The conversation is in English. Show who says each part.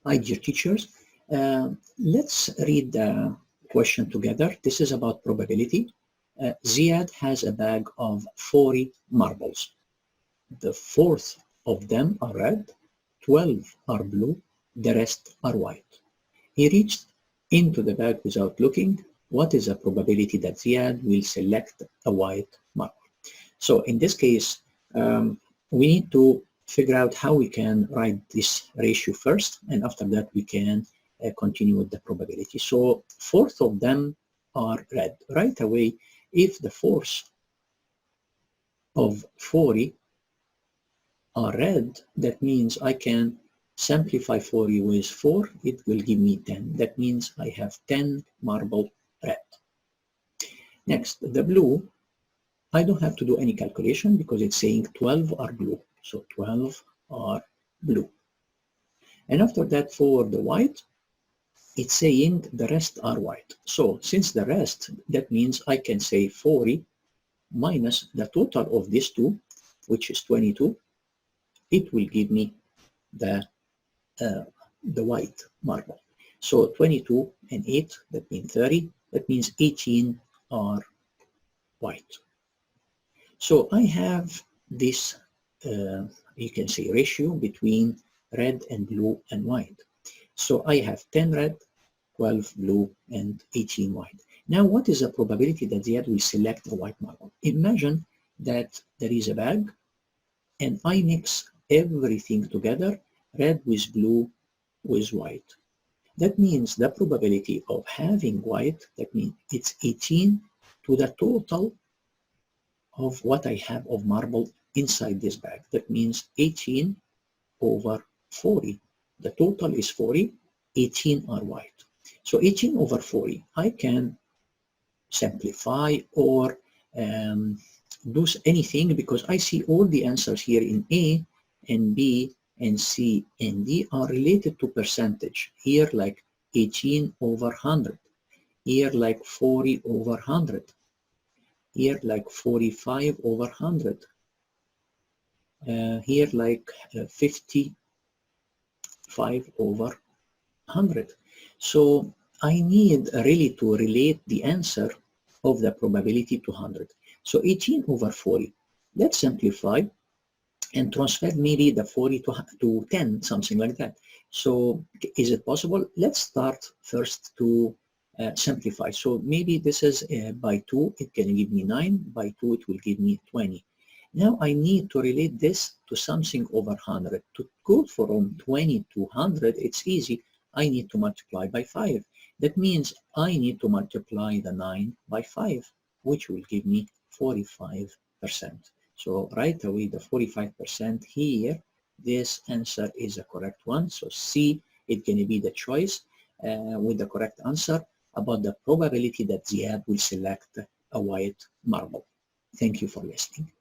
Speaker 1: Hi, dear teachers. Let's read the question together. This is about probability. Ziad has a bag of 40 marbles. The fourth of them are red, 12 are blue, the rest are white. He reached into the bag without looking. What is the probability that Ziad will select a white marble? So in this case, we need to figure out how we can write this ratio first, and after that we can continue with the probability. So fourth of them are red. Right away, if the fourth of 40 are red, that means I can simplify 40 with 4, it will give me 10. That means I have 10 marble red. Next, the blue, I don't have to do any calculation because it's saying 12 are blue. So 12 are blue. And after that, for the white, it's saying the rest are white. So since the rest, that means I can say 40 minus the total of these two, which is 22. It will give me the white marble. So 22 and 8, that means 30. That means 18 are white. So I have this, you can say, ratio between red and blue and white. So I have 10 red, 12 blue, and 18 white. Now, what is the probability that Ziad will select a white marble? Imagine that there is a bag, and I mix everything together, red with blue with white. That means the probability of having white, that means it's 18 to the total of what I have of marble inside this bag. That means 18 over 40. The total is 40, 18 are white. So 18 over 40, I can simplify or do anything because I see all the answers here in A and B and C and D are related to percentage. Here like 18 over 100. Here like 40 over 100. Here like 45 over 100. Here like 55 over 100. So I need really to relate the answer of the probability to 100. So 18 over 40. Let's simplify and transfer maybe the 40 to 10, something like that. So is it possible? Let's start first to simplify. So maybe this is by 2, it can give me 9. By 2, it will give me 20. Now I need to relate this to something over 100. To go from 20 to 100, it's easy. I need to multiply by 5. That means I need to multiply the 9 by 5, which will give me 45%. So right away, the 45% here, this answer is a correct one. So C is going to be the choice with the correct answer about the probability that Ziad will select a white marble. Thank you for listening.